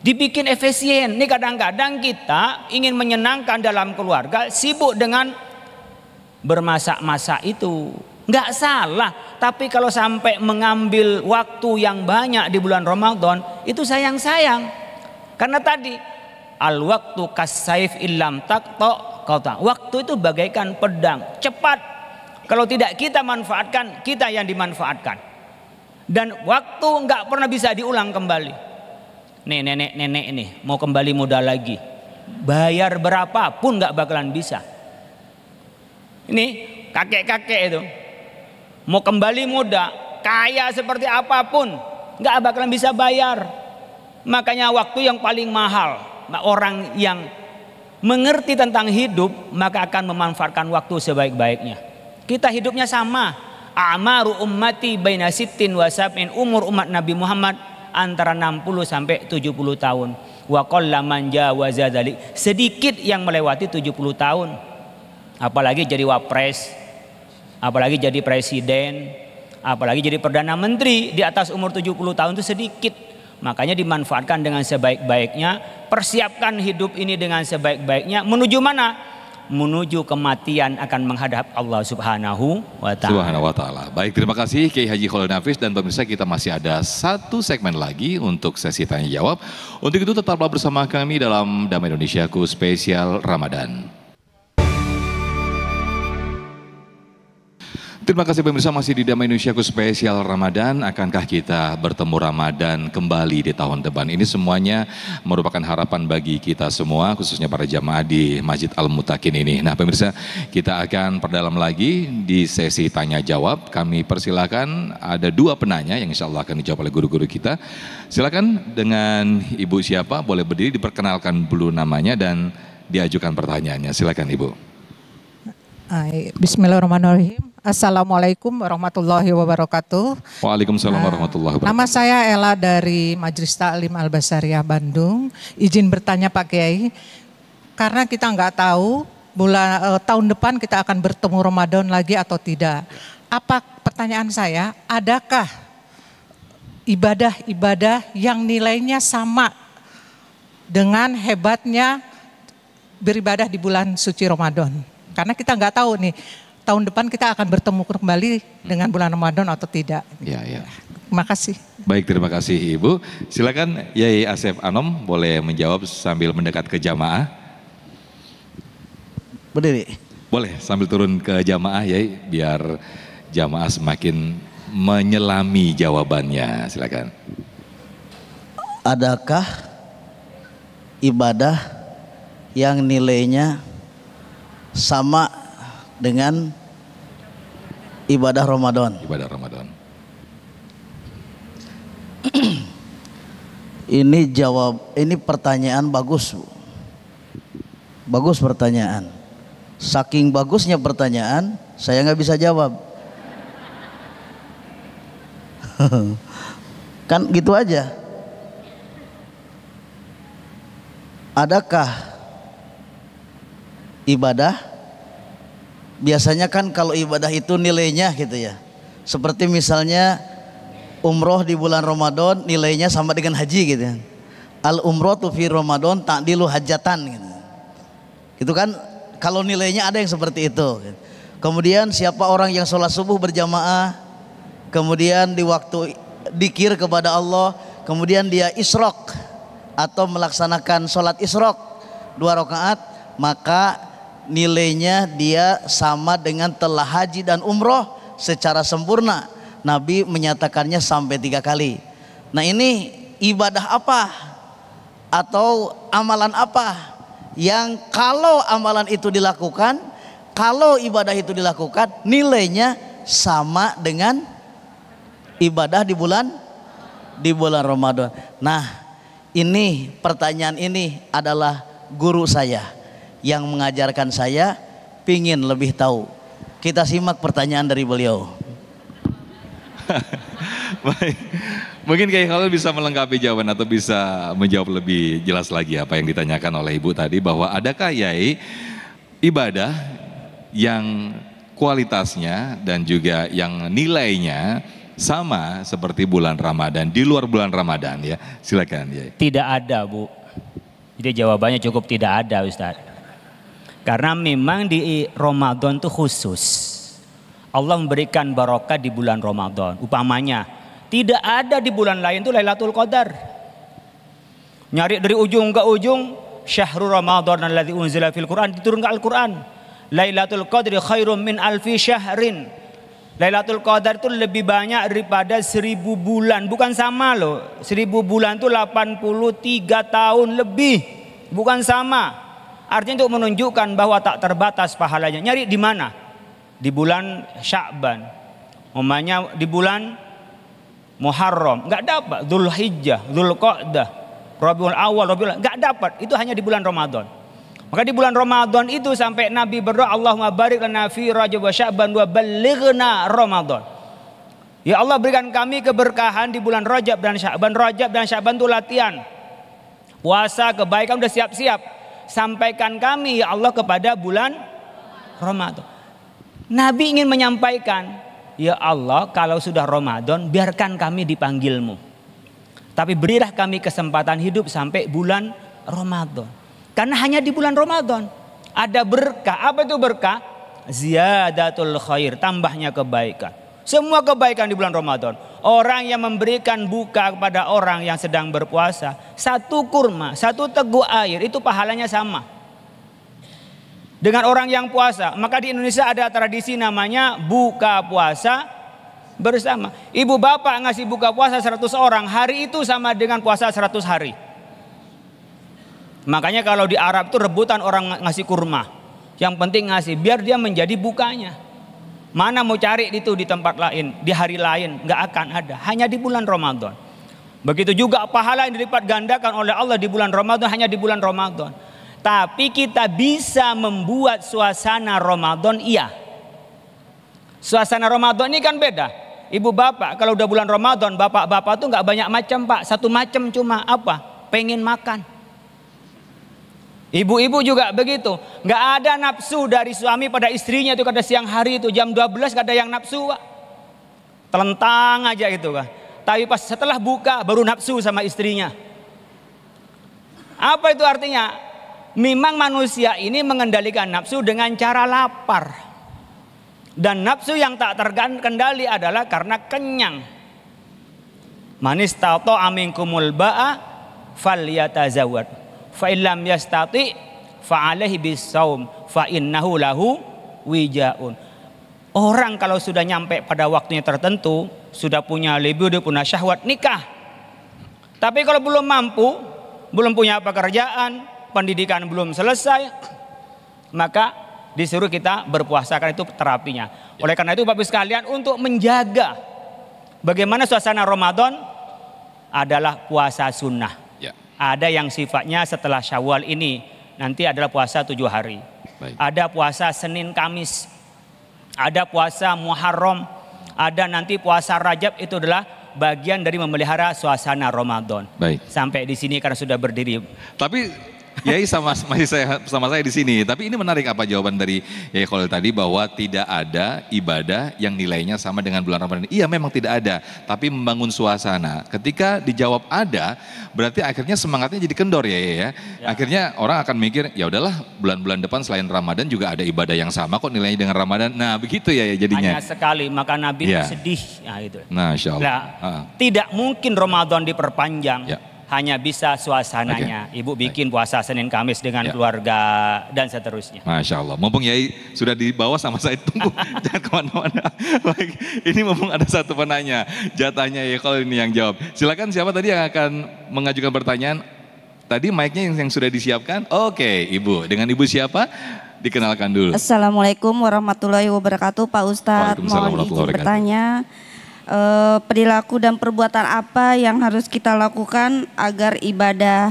Dibikin efisien. Ini kadang-kadang kita ingin menyenangkan dalam keluarga, sibuk dengan bermasak-masak itu. Nggak salah, tapi kalau sampai mengambil waktu yang banyak di bulan Ramadan, itu sayang-sayang. Karena tadi al waktu kasaif illam taqta qata. Waktu itu bagaikan pedang, cepat. Kalau tidak kita manfaatkan, kita yang dimanfaatkan. Dan waktu nggak pernah bisa diulang kembali. Nih nenek-nenek ini mau kembali muda lagi, bayar berapapun nggak bakalan bisa. Ini kakek-kakek itu mau kembali muda, kaya seperti apapun, nggak bakalan bisa bayar. Makanya waktu yang paling mahal, orang yang mengerti tentang hidup maka akan memanfaatkan waktu sebaik-baiknya. Kita hidupnya sama. Amaru ummati baina sittin wa sab'in, umur umat Nabi Muhammad antara 60 sampai 70 tahun. Wa qalla man jawaza dzalik, sedikit yang melewati 70 tahun. Apalagi jadi wapres, apalagi jadi presiden, apalagi jadi perdana menteri di atas umur 70 tahun itu sedikit. Makanya dimanfaatkan dengan sebaik-baiknya, persiapkan hidup ini dengan sebaik-baiknya. Menuju mana? Menuju kematian akan menghadap Allah Subhanahu wa Ta'ala. Subhanahu wa Ta'ala. Baik, terima kasih Kiai Haji Khalil Nafis, dan pemirsa kita masih ada satu segmen lagi untuk sesi tanya jawab. Untuk itu tetaplah bersama kami dalam Damai Indonesiaku spesial Ramadan. Terima kasih pemirsa, masih di Damai Indonesiaku spesial Ramadan. Akankah kita bertemu Ramadan kembali di tahun depan? Ini semuanya merupakan harapan bagi kita semua, khususnya para jamaah di Masjid Al-Mutakin ini. Nah pemirsa, kita akan perdalam lagi di sesi tanya jawab. Kami persilakan, ada 2 penanya yang insya Allah akan dijawab oleh guru-guru kita. Silakan dengan Ibu siapa, boleh berdiri, diperkenalkan dulu namanya dan diajukan pertanyaannya. Silakan Ibu. Bismillahirrahmanirrahim. Assalamualaikum warahmatullahi wabarakatuh. Waalaikumsalam warahmatullahi wabarakatuh. Nama saya Ella dari Majelis Ta'lim Al-Basariyah Bandung. Izin bertanya Pak Kiai, karena kita nggak tahu tahun depan kita akan bertemu Ramadan lagi atau tidak. Pertanyaan saya, adakah ibadah-ibadah yang nilainya sama dengan hebatnya beribadah di bulan suci Ramadan? Karena kita nggak tahu nih, tahun depan kita akan bertemu kembali dengan bulan Ramadan atau tidak. Ya, ya. Terima kasih. Baik, terima kasih Ibu. Silakan Yai Asep Anom boleh menjawab sambil mendekat ke jamaah. Berdiri. Boleh sambil turun ke jamaah Yai, biar jamaah semakin menyelami jawabannya. Silakan. Adakah ibadah yang nilainya sama dengan ibadah Ramadan? Ibadah Ramadan. Ini pertanyaan bagus, Bu. Bagus pertanyaan. Saking bagusnya pertanyaan, saya nggak bisa jawab. Kan gitu aja. Adakah ibadah? Biasanya kan kalau ibadah itu nilainya gitu ya. Seperti misalnya umroh di bulan Ramadan nilainya sama dengan haji gitu ya. Al umroh fi Ramadan ta'dilu hajatan gitu. Gitu kan, kalau nilainya ada yang seperti itu. Kemudian siapa orang yang sholat subuh berjamaah, kemudian di waktu dzikir kepada Allah, kemudian dia isyraq atau melaksanakan sholat isyraq 2 rakaat, maka nilainya dia sama dengan telah haji dan umroh secara sempurna. Nabi menyatakannya sampai 3 kali. Nah ini ibadah apa atau amalan apa yang kalau amalan itu dilakukan, kalau ibadah itu dilakukan, nilainya sama dengan ibadah di bulan Ramadan. Nah, ini pertanyaan ini adalah guru saya yang mengajarkan saya, pingin lebih tahu. Kita simak pertanyaan dari beliau. Baik. Mungkin Kiai Khalil bisa melengkapi jawaban atau bisa menjawab lebih jelas lagi apa yang ditanyakan oleh Ibu tadi, bahwa adakah Yai ibadah yang kualitasnya dan juga yang nilainya sama seperti bulan Ramadan di luar bulan Ramadan ya? Silakan Yai. Tidak ada, Bu. Jadi jawabannya cukup tidak ada, Ustaz. Karena memang di Ramadan itu khusus. Allah memberikan barokah di bulan Ramadan. Upamanya tidak ada di bulan lain itu Lailatul Qadar. Nyari dari ujung ke ujung, syahrul Ramadan alladzi unzila fil Quran, diturunkan Al-Quran. Lailatul Qadri khairum min alfi syahrin. Lailatul Qadar itu lebih banyak daripada 1000 bulan. Bukan sama loh. 1000 bulan itu 83 tahun lebih. Bukan sama. Artinya untuk menunjukkan bahwa tak terbatas pahalanya. Nyari di mana? Di bulan Sya'ban. Umpamanya di bulan Muharram, enggak dapat. Dzulhijjah, Dzulqa'dah, Rabiul Awal, Rabiul, enggak dapat. Itu hanya di bulan Ramadan. Maka di bulan Ramadan itu sampai Nabi berdoa, Allahumma barik lana fi Rajab wa Sya'ban wa ballighna Ramadan. Ya Allah, berikan kami keberkahan di bulan Rajab dan Sya'ban. Rajab dan Sya'ban itu latihan. Puasa, kebaikan udah siap-siap. Sampaikan kami ya Allah kepada bulan Ramadan. Nabi ingin menyampaikan, ya Allah, kalau sudah Ramadan biarkan kami dipanggilmu. Tapi berilah kami kesempatan hidup sampai bulan Ramadan. Karena hanya di bulan Ramadan ada berkah. Apa itu berkah? Ziyadatul khair, tambahnya kebaikan. Semua kebaikan di bulan Ramadan. Orang yang memberikan buka kepada orang yang sedang berpuasa, 1 kurma, 1 teguk air, itu pahalanya sama dengan orang yang puasa. Maka di Indonesia ada tradisi namanya buka puasa bersama. Ibu bapak ngasih buka puasa 100 orang, hari itu sama dengan puasa 100 hari. Makanya kalau di Arab itu rebutan orang ngasih kurma. Yang penting ngasih, biar dia menjadi bukanya. Mana mau cari itu di tempat lain, di hari lain, nggak akan ada. Hanya di bulan Ramadan. Begitu juga pahala yang dilipat gandakan oleh Allah di bulan Ramadan, hanya di bulan Ramadan. Tapi kita bisa membuat suasana Ramadan, iya. Suasana Ramadan ini kan beda. Ibu bapak kalau udah bulan Ramadan, bapak-bapak tuh nggak banyak macam Pak. 1 macam cuma apa? Pengen makan. Ibu-ibu juga begitu. Nggak ada nafsu dari suami pada istrinya itu kada siang hari itu jam 12 kada yang nafsu Pak. Telentang aja gitu kan. Tapi pas setelah buka baru nafsu sama istrinya. Apa itu artinya? Memang manusia ini mengendalikan nafsu dengan cara lapar. Dan nafsu yang tak terkendali adalah karena kenyang. Manis tato aminkumul ba'a falyatazawwad. Fa illam yastati fa alaihi bisaum fa innahu lahu wijaun. Orang kalau sudah nyampe pada waktunya tertentu, sudah punya libido, punya syahwat, nikah. Tapi kalau belum mampu, belum punya pekerjaan, pendidikan belum selesai, maka disuruh kita berpuasa, karena itu terapinya. Oleh karena itu Bapak sekalian, untuk menjaga bagaimana suasana Ramadan adalah puasa sunnah. Ada yang sifatnya setelah Syawal ini nanti adalah puasa 7 hari. Baik. Ada puasa Senin Kamis. Ada puasa Muharram. Ada nanti puasa Rajab, itu adalah bagian dari memelihara suasana Ramadan. Baik. Sampai di sini karena sudah berdiri. Tapi Yai masih sama saya di sini. Tapi ini menarik apa jawaban dari Yai Khalil tadi, bahwa tidak ada ibadah yang nilainya sama dengan bulan Ramadan. Iya, memang tidak ada, tapi membangun suasana. Ketika dijawab ada, berarti akhirnya semangatnya jadi kendor ya. Akhirnya orang akan mikir, ya udahlah, bulan-bulan depan selain Ramadan juga ada ibadah yang sama kok nilainya dengan Ramadan. Nah, begitu ya jadinya. Hanya sekali, maka Nabi sedih. Nah, itu. Nah, insya Allah. Tidak mungkin Ramadan diperpanjang. hanya bisa suasananya. Ibu bikin puasa Senin Kamis dengan keluarga dan seterusnya. Masya Allah. Mumpung Yai sudah di bawah sama saya, tunggu. Jangan kemana-mana. Baik, ini mumpung ada satu penanya. Jatahnya ya kalau ini yang jawab. Silakan siapa tadi yang akan mengajukan pertanyaan? Tadi mic-nya yang sudah disiapkan. Oke, Ibu. Dengan Ibu siapa? Dikenalkan dulu. Assalamualaikum warahmatullahi wabarakatuh, Pak Ustadz. Mohon izin bertanya. Perilaku dan perbuatan apa yang harus kita lakukan agar ibadah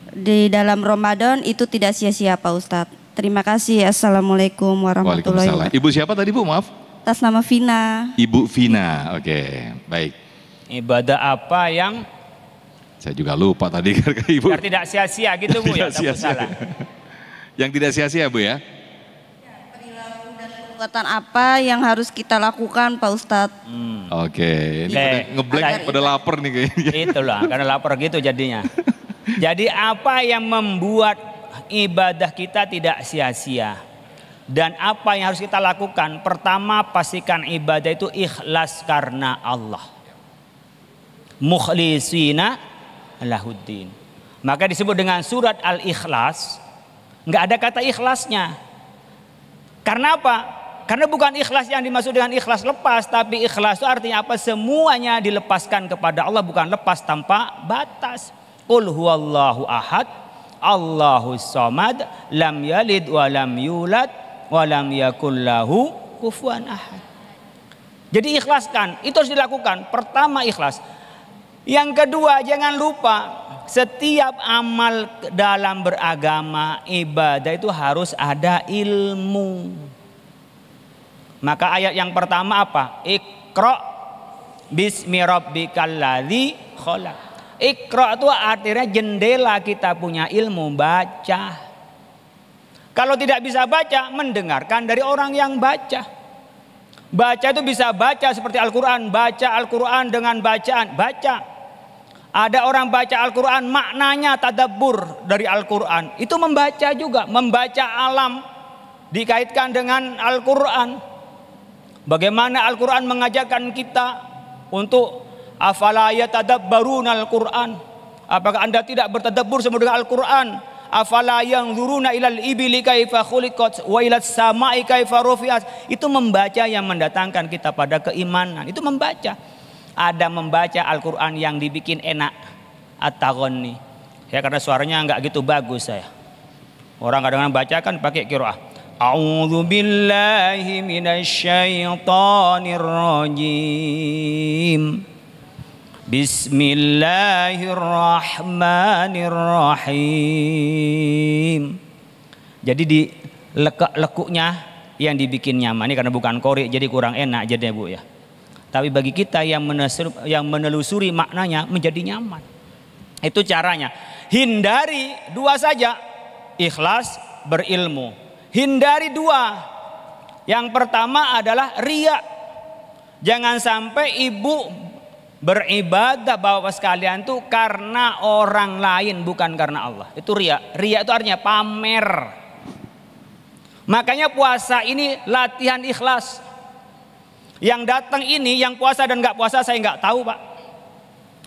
di dalam Ramadan itu tidak sia-sia, Pak Ustadz? Terima kasih. Assalamualaikum warahmatullahi wabarakatuh. Ibu siapa tadi, Bu? Maaf. Atas nama Vina. Ibu Vina. Oke, baik. Ibadah apa yang saya juga lupa tadi kan Ibu. biar tidak sia-sia gitu Bu ya, tidak sia-sia. salah. Yang tidak sia-sia Bu ya. Perbuatan apa yang harus kita lakukan, Pak Ustadz? Oke, ini pada ngeblank, pada lapar nih kayaknya. Itulah, karena lapar gitu jadinya. Jadi apa yang membuat ibadah kita tidak sia-sia? Dan apa yang harus kita lakukan? Pertama, pastikan ibadah itu ikhlas karena Allah. Mukhlisina lahuddin. Maka disebut dengan surat Al-Ikhlas. Nggak ada kata ikhlasnya. Karena apa? Karena bukan ikhlas yang dimaksud dengan ikhlas lepas, tapi ikhlas itu artinya apa? Semuanya dilepaskan kepada Allah, bukan lepas tanpa batas. Qul huwallahu ahad, Allahus samad, lam yalid wa lam yulad wa lam yakul lahu kufuwan ahad. Jadi ikhlaskan, itu harus dilakukan. Pertama ikhlas. Yang kedua, jangan lupa setiap amal dalam beragama, ibadah itu harus ada ilmu. Maka ayat yang pertama apa? Iqra bismi rabbikal ladzi khalaq. Iqra itu artinya jendela kita punya ilmu, baca. Kalau tidak bisa baca, mendengarkan dari orang yang baca. Baca itu bisa baca seperti Al-Quran, baca Al-Quran dengan bacaan, baca. Ada orang baca Al-Quran maknanya tadabbur dari Al-Quran. Itu membaca juga, membaca alam dikaitkan dengan Al-Quran. Bagaimana Al-Quran mengajarkan kita untuk afala yatadabbaruna Al-Quran. Apakah Anda tidak bertadabbur sama dengan Al-Quran? Afala yanzuruna ilal ibili kaifa khuliqat wa ilas samai kaifa rufi'at. Itu membaca yang mendatangkan kita pada keimanan. Itu membaca. Ada membaca Al-Quran yang dibikin enak. At-taghani. Ya karena suaranya enggak gitu bagus saya. Orang kadang-kadang baca kan pakai qiraah. A'udzu billahi minasyaitonir rajim. Bismillahirrahmanirrahim. Jadi di lekuk-lekuknya yang dibikin nyaman. Ini karena bukan korek jadi kurang enak jadinya Bu ya. Tapi bagi kita yang menelusuri maknanya menjadi nyaman. Itu caranya. Hindari dua saja. Ikhlas, berilmu. Hindari dua. Yang pertama adalah riya. Jangan sampai ibu beribadah Bapak sekalian tuh karena orang lain bukan karena Allah. Itu riya. Riya itu artinya pamer. Makanya puasa ini latihan ikhlas. Yang datang ini yang puasa dan nggak puasa saya nggak tahu Pak.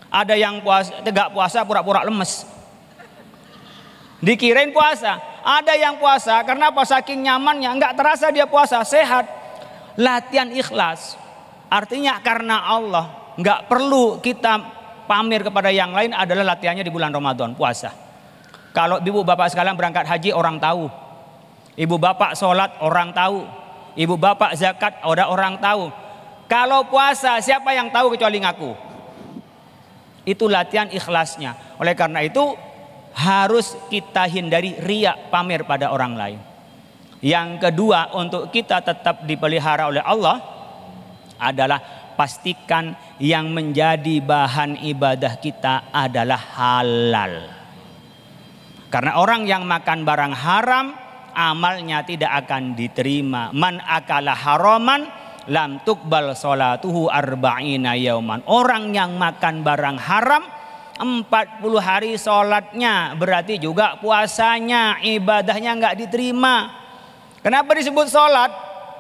Ada yang puasa nggak puasa pura-pura lemes. Dikirain puasa. Ada yang puasa karena apa? Saking nyamannya nggak terasa dia puasa, sehat. Latihan ikhlas. Artinya karena Allah, nggak perlu kita pamer kepada yang lain, adalah latihannya di bulan Ramadan, puasa. Kalau ibu bapak sekalian berangkat haji orang tahu. Ibu bapak sholat orang tahu. Ibu bapak zakat ada orang tahu. Kalau puasa siapa yang tahu kecuali ngaku? Itu latihan ikhlasnya. Oleh karena itu harus kita hindari riya, pamer pada orang lain. Yang kedua, untuk kita tetap dipelihara oleh Allah adalah pastikan yang menjadi bahan ibadah kita adalah halal. Karena orang yang makan barang haram, amalnya tidak akan diterima. Man akala haraman lam tuqbal sholatuhu arba'ina yauman. Orang yang makan barang haram 40 hari sholatnya, berarti juga puasanya, ibadahnya nggak diterima. Kenapa disebut sholat?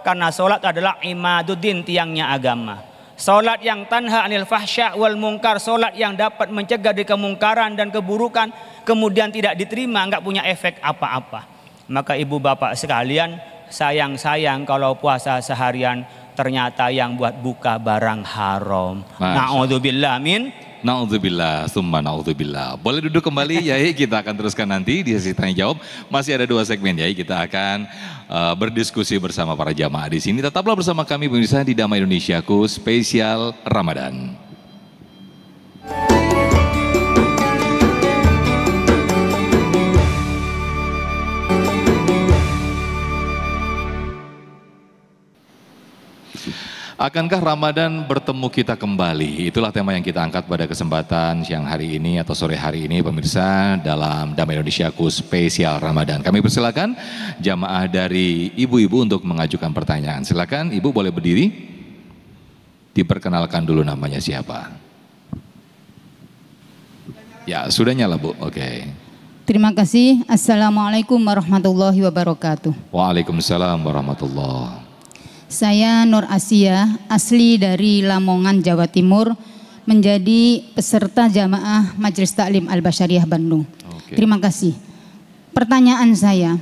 Karena sholat adalah imaduddin, tiangnya agama. Salat yang tanha anil fahsya wal munkar, salat yang dapat mencegah dari kemungkaran dan keburukan, kemudian tidak diterima, nggak punya efek apa-apa. Maka ibu bapak sekalian, sayang-sayang kalau puasa seharian ternyata yang buat buka barang haram. Na'udzubillah min. Na'udzubillah, summa na'udzubillah. Boleh duduk kembali Yai, kita akan teruskan nanti di sesi tanya jawab. Masih ada 2 segmen Yai, kita akan berdiskusi bersama para jamaah di sini. Tetaplah bersama kami pemirsa di Damai Indonesiaku spesial Ramadan. Akankah Ramadan bertemu kita kembali? Itulah tema yang kita angkat pada kesempatan siang hari ini atau sore hari ini pemirsa dalam Damai Indonesiaku spesial Ramadan. Kami persilakan jamaah dari ibu-ibu untuk mengajukan pertanyaan. Silakan ibu boleh berdiri. Diperkenalkan dulu namanya siapa. Ya sudah nyala Bu, oke. Terima kasih. Assalamualaikum warahmatullahi wabarakatuh. Waalaikumsalam warahmatullahi wabarakatuh. Saya Nur Asia, asli dari Lamongan, Jawa Timur, menjadi peserta jamaah Majelis Taklim Al-Basyariah Bandung. Terima kasih. Pertanyaan saya,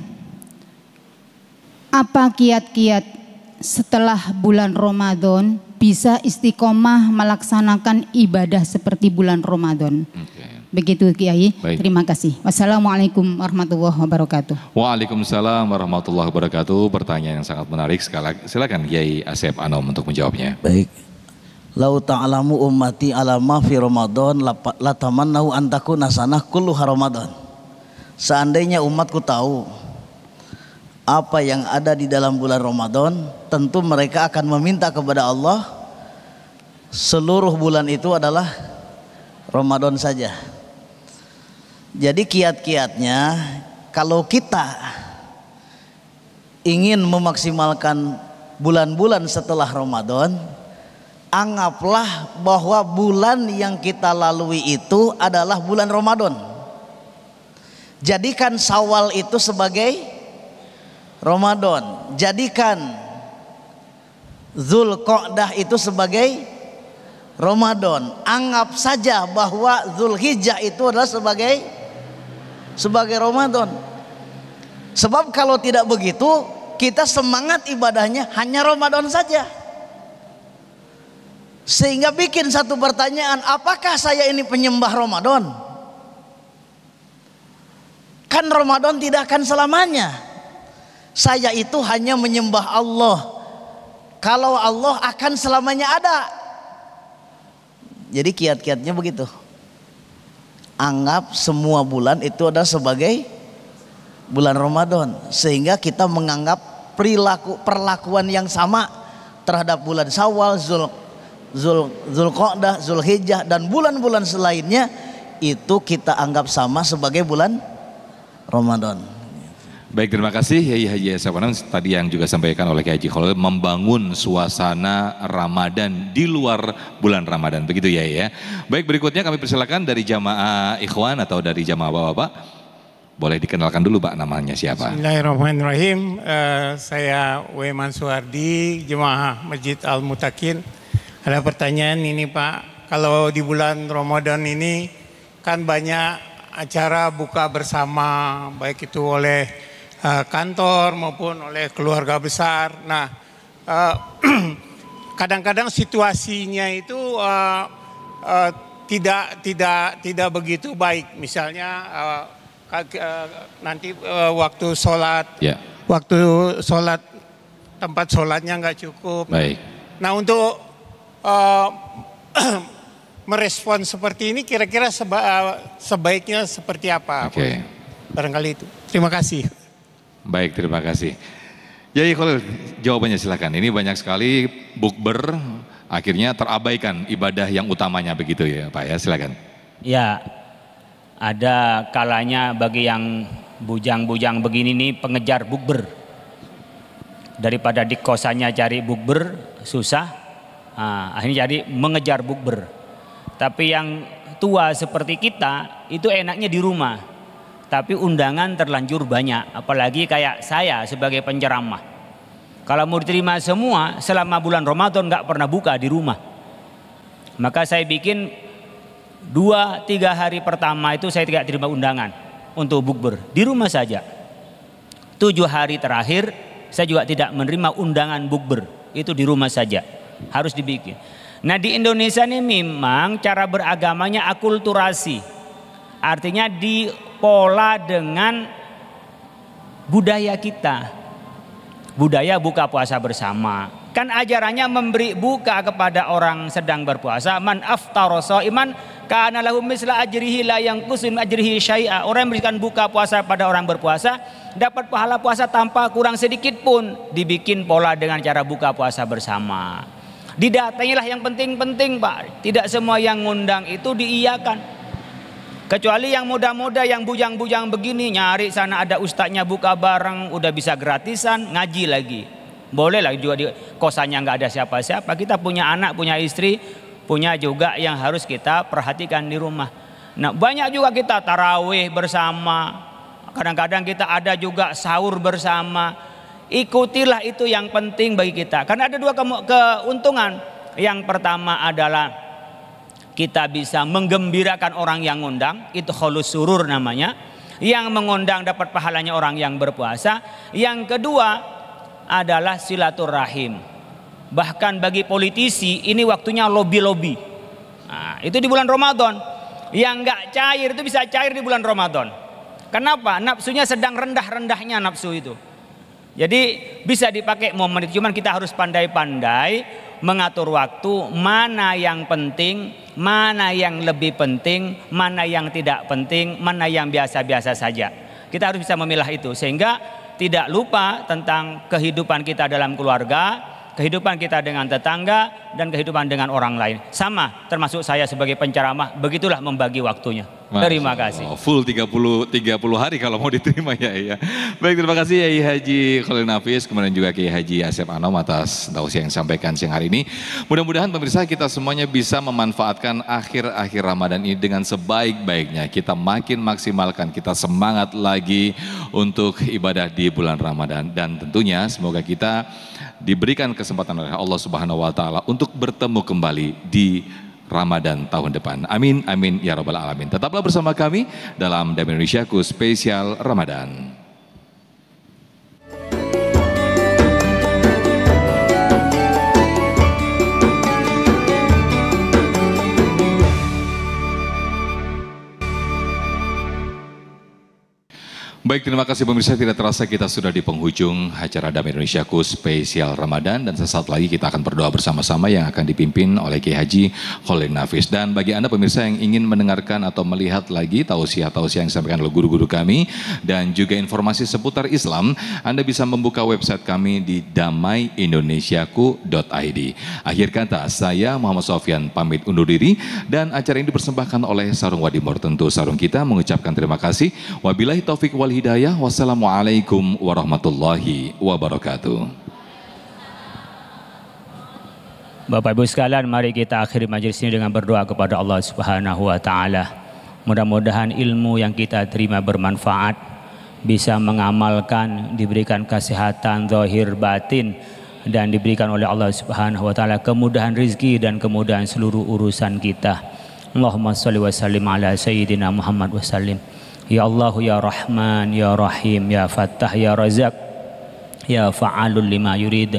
apa kiat-kiat setelah bulan Ramadan bisa istiqomah melaksanakan ibadah seperti bulan Ramadan? Begitu Kiai. Baik. Terima kasih. Wassalamualaikum warahmatullahi wabarakatuh. Waalaikumsalam warahmatullahi wabarakatuh. Pertanyaan yang sangat menarik. Silakan Kiai Asep Anom untuk menjawabnya. Baik. Lau ta'alamu ummati alama fi Ramadan latamannau an takuna sanah kulluha Ramadan. Seandainya umatku tahu apa yang ada di dalam bulan Ramadan, tentu mereka akan meminta kepada Allah seluruh bulan itu adalah Ramadan saja. Jadi kiat-kiatnya, kalau kita ingin memaksimalkan bulan-bulan setelah Ramadan, anggaplah bahwa bulan yang kita lalui itu adalah bulan Ramadan. Jadikan Syawal itu sebagai Ramadan. Jadikan Dzulqa'dah itu sebagai Ramadan. Anggap saja bahwa Dzulhijjah itu adalah sebagai Ramadan. Sebab kalau tidak begitu, kita semangat ibadahnya hanya Ramadan saja. Sehingga bikin satu pertanyaan, apakah saya ini penyembah Ramadan? Kan Ramadan tidak akan selamanya. Saya itu hanya menyembah Allah. Kalau Allah akan selamanya ada. Jadi kiat-kiatnya begitu. Anggap semua bulan itu adalah sebagai bulan Ramadan, sehingga kita menganggap perlakuan yang sama terhadap bulan Syawal, Dzulqa'dah, Dzulhijjah dan bulan-bulan selainnya itu kita anggap sama sebagai bulan Ramadan. Baik, terima kasih Yai Haji Asep Anom tadi yang juga sampaikan oleh Kiai Haji Khalil, membangun suasana Ramadan di luar bulan Ramadan, begitu ya ya. Baik, berikutnya kami persilakan dari jamaah ikhwan atau dari jamaah bapak-bapak. Boleh dikenalkan dulu Pak, namanya siapa? Bismillahirrahmanirrahim. Saya W. Mansuardi, jemaah Masjid Al-Mutakin. Ada pertanyaan ini Pak, kalau di bulan Ramadan ini kan banyak acara buka bersama, baik itu oleh kantor maupun oleh keluarga besar. Nah, kadang-kadang situasinya itu tidak begitu baik. Misalnya nanti waktu sholat, waktu sholat tempat sholatnya nggak cukup. Baik. Nah, untuk merespon seperti ini kira-kira sebaiknya seperti apa? Oke. Barangkali itu. Terima kasih. Baik, terima kasih. Yai Khalil, jawabannya silakan. Ini banyak sekali bukber akhirnya terabaikan ibadah yang utamanya begitu ya Pak ya, silakan. Ya, ada kalanya bagi yang bujang-bujang begini nih pengejar bukber. Daripada di kosannya cari bukber susah, akhirnya jadi mengejar bukber. Tapi yang tua seperti kita itu enaknya di rumah. Tapi undangan terlanjur banyak, apalagi kayak saya sebagai penceramah. Kalau mau diterima semua, selama bulan Ramadan nggak pernah buka di rumah. Maka saya bikin 2-3 hari pertama itu saya tidak terima undangan untuk bukber, di rumah saja. 7 hari terakhir saya juga tidak menerima undangan bukber, itu di rumah saja, harus dibikin. Nah di Indonesia ini memang cara beragamanya akulturasi, artinya dipola dengan budaya kita, budaya buka puasa bersama. Kan ajarannya memberi buka kepada orang sedang berpuasa. Man aftara shaiman kana lahu misla ajrihi la yanqusu min ajrihi syai'a. Orang yang memberikan buka puasa pada orang berpuasa dapat pahala puasa tanpa kurang sedikit pun. Dibikin pola dengan cara buka puasa bersama. Didatangilah yang penting-penting, Pak. Tidak semua yang ngundang itu diiyakan. Kecuali yang muda-muda yang bujang-bujang begini, nyari sana ada ustadznya buka bareng, udah bisa gratisan, ngaji lagi. Boleh lah juga di kosannya nggak ada siapa-siapa. Kita punya anak, punya istri, punya juga yang harus kita perhatikan di rumah. Nah banyak juga kita tarawih bersama. Kadang-kadang kita ada juga sahur bersama. Ikutilah itu yang penting bagi kita. Karena ada 2 keuntungan. Yang pertama adalah kita bisa menggembirakan orang yang ngundang, itu kholus surur namanya. Yang mengundang dapat pahalanya orang yang berpuasa. Yang kedua adalah silaturahim. Bahkan bagi politisi ini waktunya lobby-lobby. Nah, itu di bulan Ramadan. Yang nggak cair itu bisa cair di bulan Ramadan. Kenapa? Nafsunya sedang rendah-rendahnya nafsu itu. Jadi bisa dipakai momen itu. Cuman kita harus pandai-pandai mengatur waktu, mana yang penting, mana yang lebih penting, mana yang tidak penting, mana yang biasa-biasa saja. Kita harus bisa memilah itu sehingga tidak lupa tentang kehidupan kita dalam keluarga, kehidupan kita dengan tetangga, dan kehidupan dengan orang lain. Sama termasuk saya sebagai penceramah, begitulah membagi waktunya. Terima kasih. Full 30 hari kalau mau diterima ya. Baik, terima kasih Yai Haji Khalil Nafis, kemudian juga Kiai Haji Asep Anom atas tausiah yang disampaikan siang hari ini. Mudah-mudahan pemirsa kita semuanya bisa memanfaatkan akhir-akhir Ramadan ini dengan sebaik-baiknya. Kita makin maksimalkan, kita semangat lagi untuk ibadah di bulan Ramadan. Dan tentunya semoga kita diberikan kesempatan oleh Allah Subhanahu wa taala untuk bertemu kembali di Ramadan tahun depan. Amin, amin, ya rabbal alamin. Tetaplah bersama kami dalam Damai Indonesiaku Spesial Ramadan. Baik, terima kasih pemirsa, tidak terasa kita sudah di penghujung acara Damai Indonesiaku Spesial Ramadan, dan sesaat lagi kita akan berdoa bersama-sama yang akan dipimpin oleh Kiai Haji Khalil Nafis. Dan bagi Anda pemirsa yang ingin mendengarkan atau melihat lagi tausiah-tausiah yang disampaikan oleh guru-guru kami dan juga informasi seputar Islam, Anda bisa membuka website kami di damaiindonesiaku.id. Akhir kata, saya Muhammad Sofyan pamit undur diri, dan acara ini dipersembahkan oleh Sarung Wadimor. Tentu Sarung kita mengucapkan terima kasih. Wabillahi taufik wal hidayah. Wassalamualaikum warahmatullahi wabarakatuh. Bapak Ibu sekalian, mari kita akhiri majelis ini dengan berdoa kepada Allah Subhanahu wa taala. Mudah-mudahan ilmu yang kita terima bermanfaat, bisa mengamalkan, diberikan kesehatan zahir batin, dan diberikan oleh Allah Subhanahu wa taala kemudahan rezeki dan kemudahan seluruh urusan kita. Allahumma shalli wa sallim ala sayyidina Muhammad wa sallim. Ya Allah, ya Rahman, ya Rahim, ya Fattah, ya Razak, ya Fa'alul lima yurid.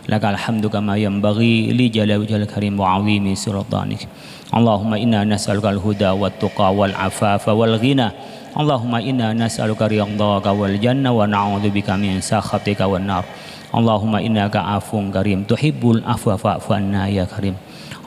Lakal hamdu kama yanbaghi li jalali wajhil karim wa 'azimi sultanik. Allahumma inna nas'aluka al-huda wat tuqa wal afafa wal ghina. Allahumma inna nas'aluka ridhaka wal janna wa na'udzubika min sakhatika wan nar. Allahumma innaka afuwwun karim tuhibbul afwa fa'fu anna ya karim.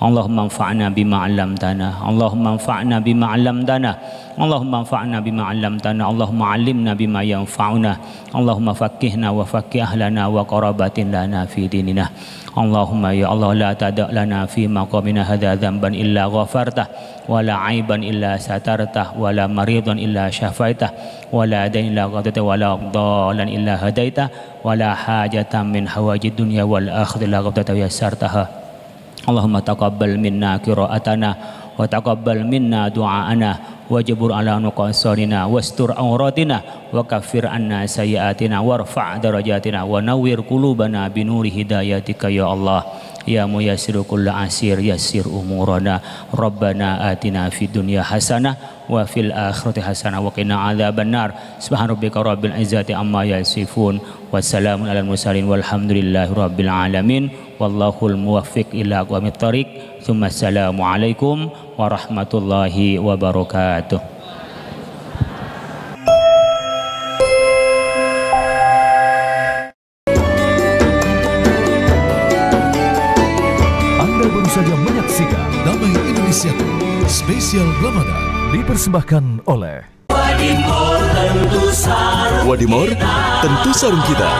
Allahumma anfa'na bima 'allamtana. Allahumma anfa'na bima 'allamtana. Allahumma anfa'na bima 'allamtana. Allahumma 'allimna bima yanfa'una. Allahumma faqqihna wa faqqih ahlana wa qarabatin lana fi dinina. Allahumma ya Allah, la tada' lana fi maqamina hadza dhanban illa ghafartah, wa la 'aiban illa satartah, wa la maridan illa syafaitah, wa la dain illa qadaita, wa la dhalan illa hadaita, wa la hajatan min hawajid dunya wal akhirati la qadaita yassartaha. Allahumma taqabbal minna qira'atana wa taqabbal minna du'aana wajbur ala nuqasarina wastur auratina wa kaffir anna sayyiatina warfa' darajatina wa nawwir qulubana binuri hidayatika ya Allah. ya muyassiru kulla asir yassir umurana. Rabbana atina fid dunya hasanah wa fil akhirati hasanah wa qina adzabannar. Subhana rabbika rabbil izzati amma yasifun wassalamun alal mursalin walhamdulillahi rabbil alamin. Wallahul muwaffiq ila aqwamit thoriq. Tsumma assalamu alaikum warahmatullahi wabarakatuh. Baru saja menyaksikan Damai Indonesiaku Spesial Ramadan dipersembahkan oleh Wadimor, tentu sarung kita.